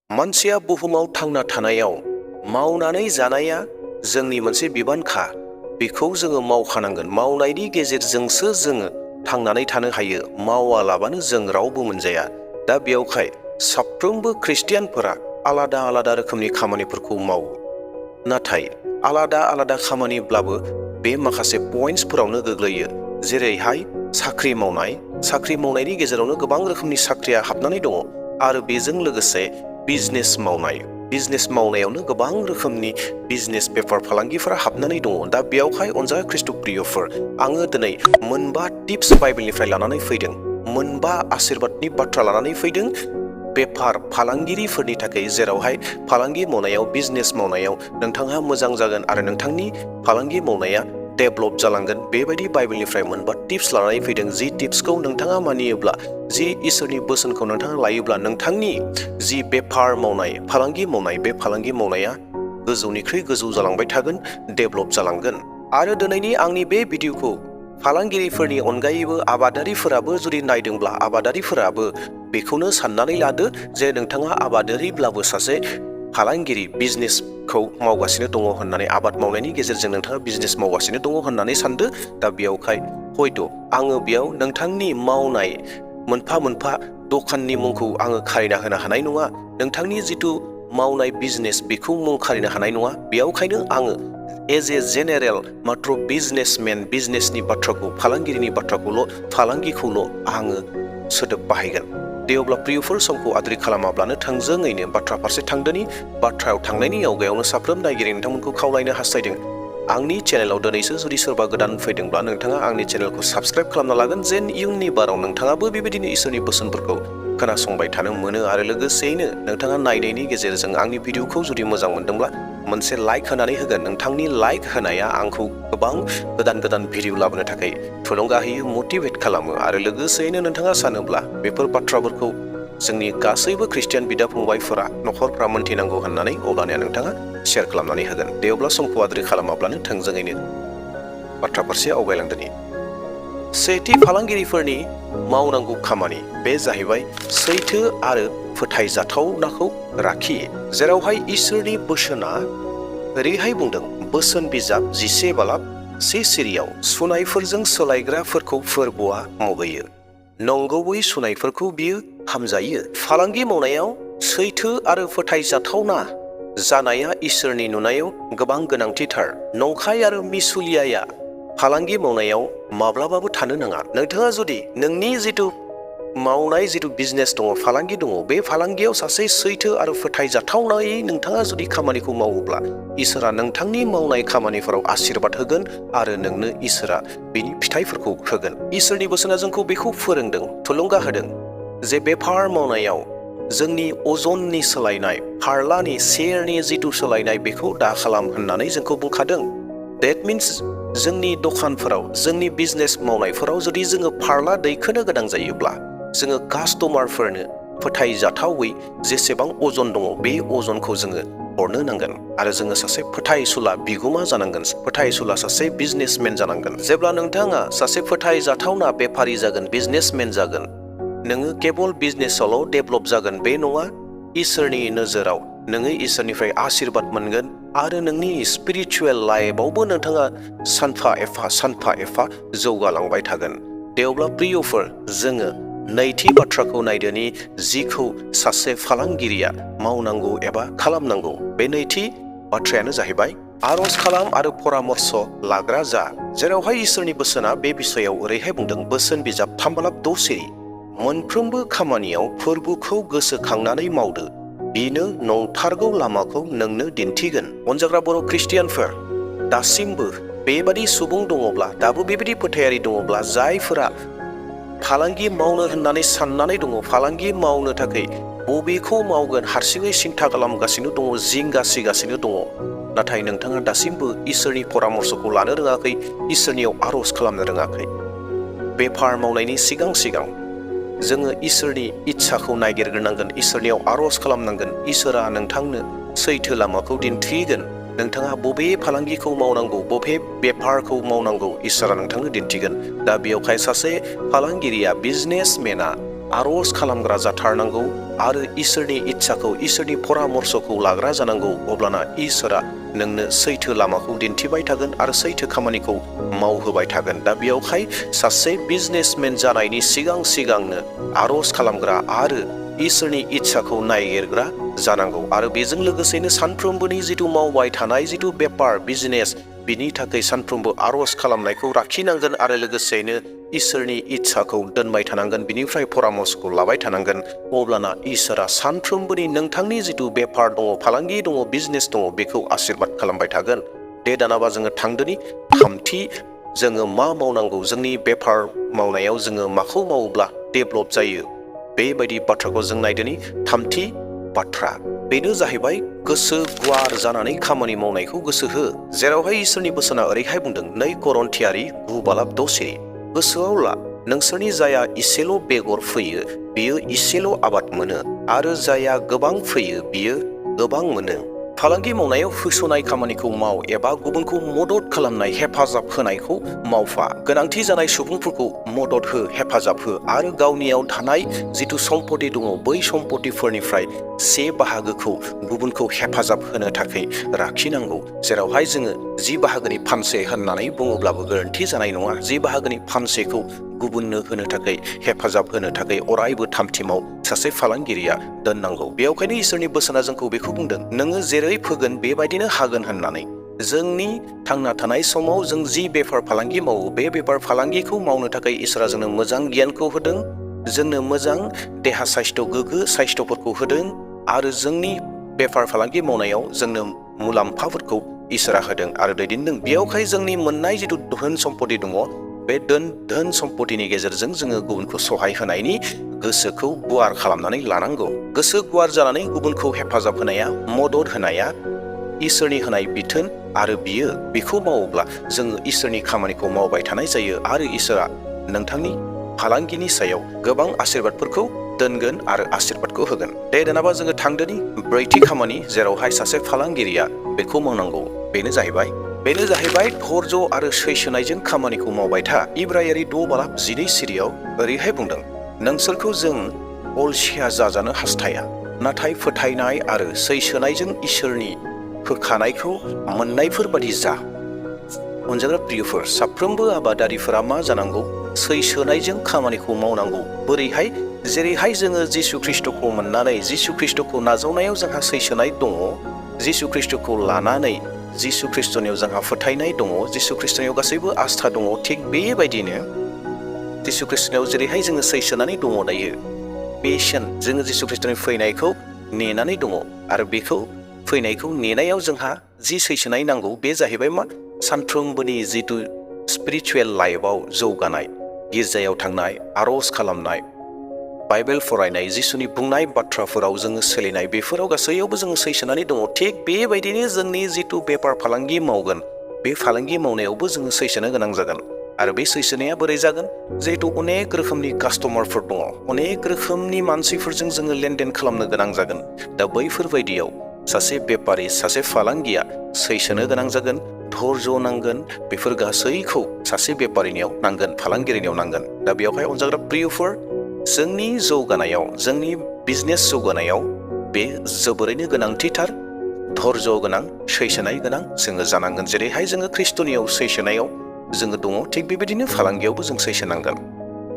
मानसिया बुहुमाव थांना थानायाव मावनानै जानाया जोंनि मोनसे बिबानखा। बेखौ जोङो मावखानांगोन। मावनायनि गेजेरजोंसो जोङो थांनानै थानो हायो। मावालाबानो जों रावबो मोनजाया। दा बेयावहाय साफ्रोमबो ख्रिस्टियानफोरा आलादा आलादा रोखोमनि खामानिफोरखौ मावो। नाथाय आलादा आलादा खामानिब्लाबो बे माखासे पइन्ट्सफोरावनो गोग्लैयो। जेरैहाय साख्रि मावनाय। साख्रि मावनायनि गेजेरावनो गोबां रोखोमनि साख्रिया हाबनानै दङ आरो बेजों लोगोसे बिजनेस मावनाय। बिजनेस मावनायावनो गोबां रोखोमनि बिजनेस बेफार फालांगिफोरा हाबनानै दङ। दा बेयावहाय अनजानाय ख्रिस्ट' प्रियफोर, आङो दिनै मोनबा टिप्स बाइबेलनिफ्राय लानानै फैदों। मोनबा आशीर्बादनि बाथ्रा लानानै फैदों बेफार फालांगिरिफोरनि थाखाय, जेरावहाय फालांगि मावनायाव, बिजनेस मावनायाव नोंथाङा मोजां जागोन आरो नोंथांनि फालांगि मावनाया डेभेलप जालांगोन। बेबायदि बाइबेलनिफ्राय मोनबा टिप्स लानानै फैदों। जि टिप्सखौ नोंथाङा मानियोब्ला, जि इसोरनि बोसोनखौ नोंथाङा लायोब्ला, नोंथांनि जि बेफार मावनाय, फालांगि मावनाय, बे फालांगि मावनाया गोजौनिख्रुइ गोजौ जालांबाय थागोन, डेभेलप जालांगोन। आरो दिनैनि आंनि बे भिडिअखौ फालांगिरिफोरनि अनगायैबो आबादारिफोराबो जुदि नायदोंब्ला, आबादारिफोराबो बेखौनो साननानै लादो जे नोंथाङा आबादारिब्लाबो सासे फालांगिरि, बिजनेसखौ मावगासिनो दङ होननानै, आबाद मावनायनि गेजेरजों नोंथाङा बिजनेस मावगासिनो दङ होननानै सानदो। दा बेयावहाय हयथ' आङो बेयाव नोंथांनि मावनाय मोनफा मोनफा दखाननि मुंखौ आङो खारिना होनो हानाय नङा। नोंथांनि जिथु मावनाय बिजनेस बेखौ मुं खारिनो हानाय नङा। बेयावखायनो आङो एज ए जेनेरेल मात्र बिजनेसमेन, बिजनेसनि बाथ्राखौ, फालांगिरिनि बाथ्राखौल', फालांगिखौल' आङो सोदोब बाहायगोन। दे अब्ला प्रियफोर, समखौ आद्रि खालामाब्लानो थोंजोङैनो बाथ्रा फारसे थांदोनि। बाथ्रायाव थांनायनि आवगायावनो साफ्रोम नायगिरि नोंथांमोनखौ खावलायनो हास्थायदों, आंनि चेनेलाव दिनैसो जुदि सोरबा गोदान फैदोंब्ला नोंथाङा आंनि चेनेलखौ साबस्क्राइब खालामना लागोन, जेन इयुननि बाराव नोंथाङाबो बेबायदिनो इसोरनि बोसोनफोरखौ खोनासंबाय थानो मोनो। आरो लोगोसेयैनो नोंथाङा नायनायनि गेजेरजों आंनि भिडिअखौ जुदि मोजां मोनदोंब्ला मोनसे लाइक होनानै होगोन। नोंथांनि लाइक होनाया आंखौ गोबां गोदान गोदान भिडिअ लाबोनो थाखाय थुलुंगा होयो, मटिभेट खालामो। आरो लोगोसेयैनो नोंथाङा सानोब्ला बेफोर बाथ्राफोरखौ जोंनि गासैबो ख्रिस्टियान बिदा फंबायफोरा, नखरफ्रा मोनथिनांगौ होननानै अब्लानिया नोंथाङा शेयार खालामनानै होगोन। दे अब्ला समखौ आद्रि खालामाब्लानो थोंजोङैनो बाथ्रा फारसे आवगायलांदोनि। सेथि फालांगिरिफोरनि मावनांगौ खामानि, बे जाहैबाय सैथो आरो फोथायजाथावनाखौ लाखि। जेरावहाय इसोरनि बोसोना ओरैहाय बुंदों, बोसोन बिजाब 11 सिरियाव, सुनायफोरजों सोलायग्राफोरखौ फोरबोआ मुगैयो, नंगौयै सुनायफोरखौ बियो हामजायो। फालांगि मावनायाव सैथो आरो फोथायजाथावना जानाया इसोरनि नुनायाव गोबां गोनांथिथार। नंखाय आरो मिसुलियाया फालांगि मावनायाव माब्लाबाबो थानो नाङा। नोंथाङा जुदि नोंनि जिथु मावनाय जिथु बिजनेस दङ, फालांगि दङ, बे फालांगियाव सासे सैथो आरो फोथायजाथावनायै नोंथाङा जुदि खामानिखौ मावोब्ला, इसोरा नोंथांनि मावनाय खामानिफोराव आशीर्बाद होगोन आरो नोंनो इसोरा बिनि फिथाइफोरखौ होगोन। इसोरनि बोसोना जोंखौ बेखौ फोरोंदों, थुलुंगा होदों जे बेफार मावनायाव जोंनि अजननि सोलायनाय, फारलानि, सेरनि जिथु सोलायनाय, बेखौ दा खालाम होननानै जोंखौ बुंखादों। देट मिन्स जोंनि दखानफोराव, जोंनि बिजनेस मावनायफोराव जुदि जोङो फारला दैखोनो गोनां जायोब्ला, जोङो कास्टमारफोरनो फोथायजाथावै जेसेबां अजन दङ बे अजनखौ जोङो हरनो नांगोन। आरो जोङो सासे फोथायसुला बिगुमा जानांगोन, फोथायसुला सासे बिजनेसमेन जानांगोन। जेब्ला नोंथाङा सासे फोथायजाथावना बेफारि जागोन, बिजनेसमेन जागोन, नोङो केबल बिजनेसावल' डेभेलप जागोन बे नङा। इसोरनि नोजोराव नोङो इसोरनिफ्राय आशीर्बाद मोनगोन आरो नोंनि स्पिरिचुवेल लाइफआवबो नोंथाङा सानफा एफा जौगालांबाय थागोन। दे अब्ला प्रियफोर, जोङो नैथि बाथ्राखौ नायदोनि, जिखौ सासे फालांगिरिया मावनांगौ एबा खालामनांगौ। बे नैथि बाथ्रायानो जाहैबाय आर'ज खालाम आरो परामर्श लाग्रा जा। जेरावहाय इसोरनि बोसोना बे बिसयाव ओरैहाय बुंदों, बोसोन बिजाब 3 सिरि, मोनफ्रोमबो खामानियाव फोरबोखौ गोसोखांनानै मावदो, बेनो नंथारगौ लामाखौ नोंनो दिन्थिगोन। अनजाग्रा बर' ख्रिस्टियानफोर, दासिमबो बेबादि सुबुं दङब्ला, दाबो बेबायदि फोथायारि दङब्ला, जायफोरा फालांगि मावनो होननानै साननानै दङ, फालांगि मावनो थाखाय बबेखौ मावगोन हारसिङै सिन्था खालामगासिनो दङ, जिंगासिगासिनो दङ, नाथाय नोंथाङा दासिमबो इसोरनि परामर्शखौ लानो रोङाखै, इसोरनियाव आर'ज खालामनो रोङाखै। बेफार मावनायनि सिगां जोङो इसोरनि इच्छाखौ नागिरग्रोनांगोन, इसोरनियाव आर'ज खालामनांगोन। इसोरा नोंथांनो सैथो लामाखौ दिन्थिगोन। नोंथाङा बबे फालांगिखौ मावनांगौ, बबे बेफारखौ मावनांगौ, इसोरा नोंथांनो दिन्थिगोन। दा बेयावहाय सासे फालांगिरिया, बिजनेसमेना आर'ज खालामग्रा जाथारनांगौ आरो इसोरनि इच्छाखौ इसोरनि परामर्सखौ लाग्रा जानांगौ। अब्लाना इसोरा नोंनो सैथो लामाखौ दिन्थिबाय थागोन आरो सैथो खामानिखौ मावहोबाय थागोन। दा बेयावहाय सासे बिजनेसमेन जानायनि सिगांनो आर'ज खालामग्रा आरो इसोरनि इच्छाखौ नागिरग्रा जानांगौ आरो बेजों लोगोसेनो सानफ्रोमबोनि जिथु मावबाय थानाय जिथु बेपार बिजनेस बिनि थाखाय सानफ्रोमबो आर'ज खालामनायखौ लाखिनांगोन आरो लोगोसेनो इसोरनि इच्छाखौ दोनबाय थानांगोन, बिनिफ्राय परामर्सखौ लाबाय थानांगोन। अब्लाना इसोरा सानफ्रोमबोनि नोंथांनि जिथु बेपार दङ, फालांगि दङ, बिजनेस दङ बेखौ आशीर्बाद खालामबाय थागोन। दे दानाबा जोङो थांदोनि थामथि जोङो मा मावनांगौ, जोंनि बेपार मावनायाव जोङो माखौ मावोब्ला डेभेलप जायो बेबायदि बाथ्राखौ जों नायदोनि। थामथि बाथ्रा बेनो जाहैबाय गोसो गुवार जानानै खामानि मावनायखौ गोसो हो। जेरावहाय इसोरनि बोसोना ओरैहाय बुंदों 2 करन्थियारि 9:10 गोसोआव ला नोंसोरनि जाया इसेल' बेगर फोयो बियो इसेल' आबाद मोनो आरो जाया गोबां फोयो बियो गोबां मोनो। फालांगि मावनायाव होसोनाय खामानिखौ माव एबा गुबुनखौ मदद खालामनाय हेफाजाब होनायखौ मावफा। गोनांथि जानाय सुबुंफोरखौ मदद हो, हेफाजाब हो आरो गावनियाव थानाय जिथु सम्पति दङ बै सम्पतिफोरनिफ्राय 1 बाहागोखौ गुबुनखौ हेफाजाब होनो थाखाय लाखिनांगौ। जेरावहाय जोङो 10 बाहागोनि फानसे होननानै बुङोब्लाबो गोरोन्थि जानाय नङा। 10 बाहागोनि फानसेखौ गुबुननो होनो थाखाय, हेफाजाब होनो थाखाय अरायबो थामथिमाव सासे फालांगिरिया दोननांगौ। बेयावखायनो इसोरनि बोसोना जोंखौ बेखौ बुंदों, नोङो जेरै फोगोन बेबायदिनो हागोन होननानै। जोंनि थांना थानाय समाव जों जि बेफार फालांगि मावो बे बेफार फालांगिखौ मावनो थाखाय इसोरा जोंनो मोजां गियानखौ होदों, जोंनो मोजां देहा साइस्थ' गोग्गो साइस्थ'फोरखौ होदों आरो जोंनि बेफार फालांगि मावनायाव जोंनो मुलाम्फाफोरखौ इसोरा होदों आरो दैदेनदों। बेयावहाय जोंनि मोननाय जिथु धोन सम्पति दङ बे धोन सम्पतिनि गेजेरजों जोङो गुबुनखौ सहाय होनायनि गोसोखौ गुवार खालामनानै लानांगौ। गोसो गुवार जानानै गुबुनखौ हेफाजाब होनाया, मदद होनाया इसोरनि होनाय बिथोन आरो बेखौ मावोब्ला जोङो इसोरनि खामानिखौ मावबाय थानाय जायो आरो इसोरा नोंथांनि फालांगिनि सायाव गोबां आशीर्बादफोरखौ दोनगोन आरो आशीर्बादखौ होगोन। दे दानाबा जोङो थांदोनि ब्रैथि खामानि जेरावहाय सासे फालांगिरिया बेखौ मावनांगौ। बेनो जाहैबाय धैर्य आरो सैसोनायजों खामानिखौ मावबाय था। इब्रायारि 6:12 सिरियाव ओरैहाय बुंदों, नोंसोरखौ जों अलसिया जाजानो हास्थाया, नाथाय फोथायनाय आरो सैसोनायजों इसोरनि होखानायखौ मोननायफोर बादि जा। अनजाग्रा प्रियफोर, साफ्रोमबो आबादारिफोरा मा जानांगौ? सैसोनायजों खामानिखौ मावनांगौ। बोरैहाय? जेरैहाय जोङो जिसु ख्रिस्ट'खौ मोननानै जिसु ख्रिस्ट'खौ नाजावनायाव जोंहा सैसोनाय दङ, जिसु ख्रिस्ट'खौ लानानै जिसु ख्रिस्ट'नियाव जोंहा फोथायनाय दङ, जिसु ख्रिस्ट'नियाव गासैबो आस्था दङ, थिग बेबायदिनो जिसु ख्रिस्ट'नियाव जेरैहाय जोङो सैसोनानै दङ दायो, पेशेन्ट जोङो जिसु ख्रिस्ट'नि फैनायखौ नेनानै दङ आरो बेखौ फैनायखौ नेनायाव जोंहा जि सैसोनाय नांगौ बे जाहैबाय मा? सानफ्रोमबोनि जिथु स्पिरिचुवेल लाइफआव जौगानाय, गिर्जायाव थांनाय, आर'ज खालामनाय, बाइबेल फरायनाय, जिसुनि बुंनाय बाथ्राफोराव जोङो सोलिनाय, बेफोराव गासैयावबो जोङो सैसोनानै दङ। थिग बेबायदिनो जोंनि जिथु बेफार फालांगि मावगोन बे फालांगि मावनायावबो जोङो सैसोनो गोनां जागोन। आरो बे सैसोनाया बोरै जागोन? जिहेतु अनेक रोखोमनि कास्टमारफोर दङ, अनेक रोखोमनि मानसिफोरजों जोङो लेनदेन खालामनो गोनां जागोन। दा बैफोरबायदियाव सासे बेपारि, सासे फालांगिया सैसोनो गोनां जागोन, धैर्य नांगोन। बेफोर गासैखौ सासे बेपारिनियाव नांगोन, फालांगिरिनियाव नांगोन। दा बेयावहाय अनजाग्रा प्रियफोर, जोंनि जौगानायाव, जोंनि बिजनेस जौगानायाव बे जोबोरैनो गोनांथिथार। धैर्य गोनां, सैसोनाय गोनां जोङो जानांगोन। जेरैहाय जोङो ख्रिस्ट'नियाव सैसोनायाव जोङो दङ, थिग बेबायदिनो फालांगियावबो जों सैसोनांगोन।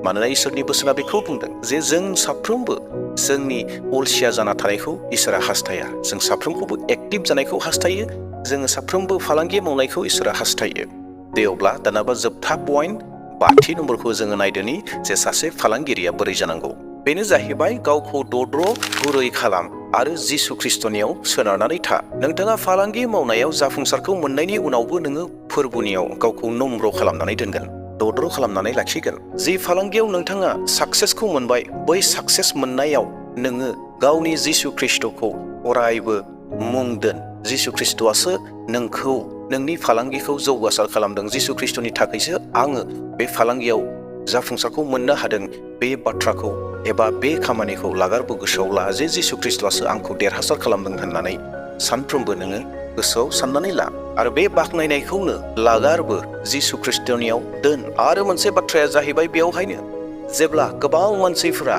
मानोना इसोरनि बोसोना बेखौ बुंदों जे जों साफ्रोमबो जोंनि अलसिया जाना थानायखौ इसोरा हास्थाया। जों साफ्रोमखौबो एक्टिभ जानायखौ हास्थायो, जोङो साफ्रोमबो फालांगि मावनायखौ इसोरा हास्थायो। दे अब्ला दानाबा जोबथा पइन्ट 5थि नम्बरखौ जोङो नायदोनि जे सासे फालांगिरिया बोरै जानांगौ। बेनो जाहैबाय गावखौ दद्र गुरै खालाम आरो जिसु ख्रिस्ट'नियाव सोनारनानै था। नोंथाङा फालांगि मावनायाव जाफुंसारखौ मोननायनि उनावबो नोङो फोरबोनियाव गावखौ नम्र खालामनानै दोनगोन, दद्र खालामनानै लाखिगोन। जि फालांगियाव नोंथाङा साक्सेसखौ मोनबाय, बै साक्सेस मोननायाव नोङो गावनि जिसु ख्रिस्ट'खौ अरायबो मुं दोन। जिसु ख्रिस्ट'आसो नोंखौ, नोंनि फालांगिखौ जौगासार खालामदों। जिसु ख्रिस्ट'नि थाखायसो आङो बे फालांगियाव जाफुंसारखौ मोननो हादों। बे बाथ्राखौ एबा बे खामानिखौ लागारबो गोसोआव ला जे जिसु ख्रिस्ट'आसो आंखौ देरहासार खालामदों होननानै सानफ्रोमबो नोङो गोसोआव साननानै ला आरो बे बाख्नायनायखौनो लागारबो जिसु ख्रिस्ट'नियाव दोन। आरो मोनसे बाथ्राया जाहैबाय बेयावहायनो, जेब्ला गोबां मानसिफोरा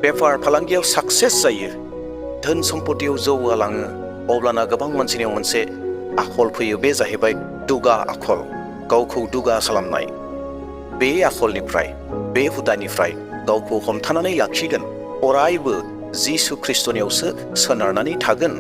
बेफार फालांगियाव साक्सेस जायो, धोन सम्पतियाव जौगालाङो, अब्लाना गोबां मानसिनियाव मोनसे आखल फैयो। बे जाहैबाय दुगा आखल, गावखौ दुगा खालामनाय। बे आखलनिफ्राय, बे हुदानिफ्राय गावखौ हमथानानै लाखिगोन, अरायबो जिसु ख्रिस्टनियावसो सोनारनानै थागोन।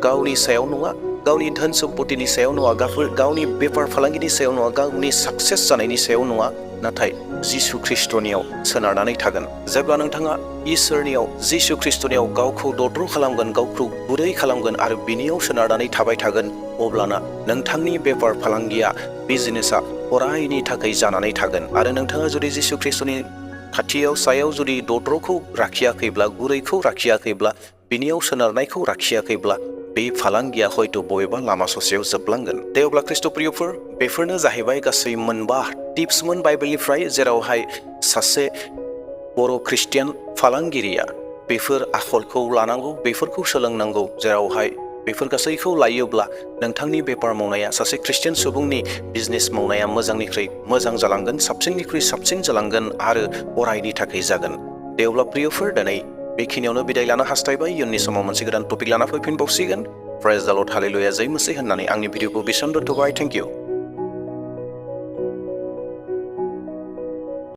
गावनि सायाव नङा, गावनि धोन सम्पतिनि सायाव नङा, गावनि बेफार फालांगिनि सायाव नङा, गावनि साक्सेस जानायनि सायाव नङा, नाथाय जिसु ख्रिस्टनियाव सोनारनानै थागोन। जेब्ला नोंथाङा इसोरनियाव, जिसु ख्रिस्टनियाव गावखौ दद्र' खालामगोन, गावखौ गुरै खालामगोन आरो बिनियाव सोनारनानै थाबाय थागोन, अब्लाना नोंथांनि बेफार फालांगिया, बिजनेसा अरायनि थाखाय जानानै थागोन। आरो नोंथाङा जुदि जिसु ख्रिस्टनि खाथियाव, सायाव जुदि दद्र'खौ लाखियाखैब्ला, गुरैखौ लाखियाखैब्ला, बिनियाव सोनारनायखौ लाखियाखैब्ला, बे फालांगिया हयथ' बबेबा लामा ससेयाव जोबलांगोन। दे अब्ला ख्रिस्ट'प्रियफोर, बेफोरनो जाहैबाय गासै मोनबा टिप्समोन बाइबेलनिफ्राय, जेरावहाय सासे बर' ख्रिस्टियान फालांगिरिया बेफोर आखलखौ लानांगौ, बेफोरखौ सोलोंनांगौ, जेरावहाय बेफोर गासैखौ लायोब्ला नोंथांनि बेफार मावनाया, सासे ख्रिस्टियान सुबुंनि बिजनेस मावनाया मोजांनिख्रुइ मोजां जालांगोन, साबसिननिख्रुइ साबसिन जालांगोन आरो अरायनि थाखाय जागोन। दे अब्ला प्रियफोर, दिनै बेखिनियावनो बिदाय लानो हास्थायबाय। इयुननि समाव मोनसे गोदान टपिक लाना फैफिनबावसिगोन। प्रेज द लर्ड, हालेलुया, जै मसीह होननानै आंनि भिडिअखौ बेसेबां दोनथ'बाय। Thank you.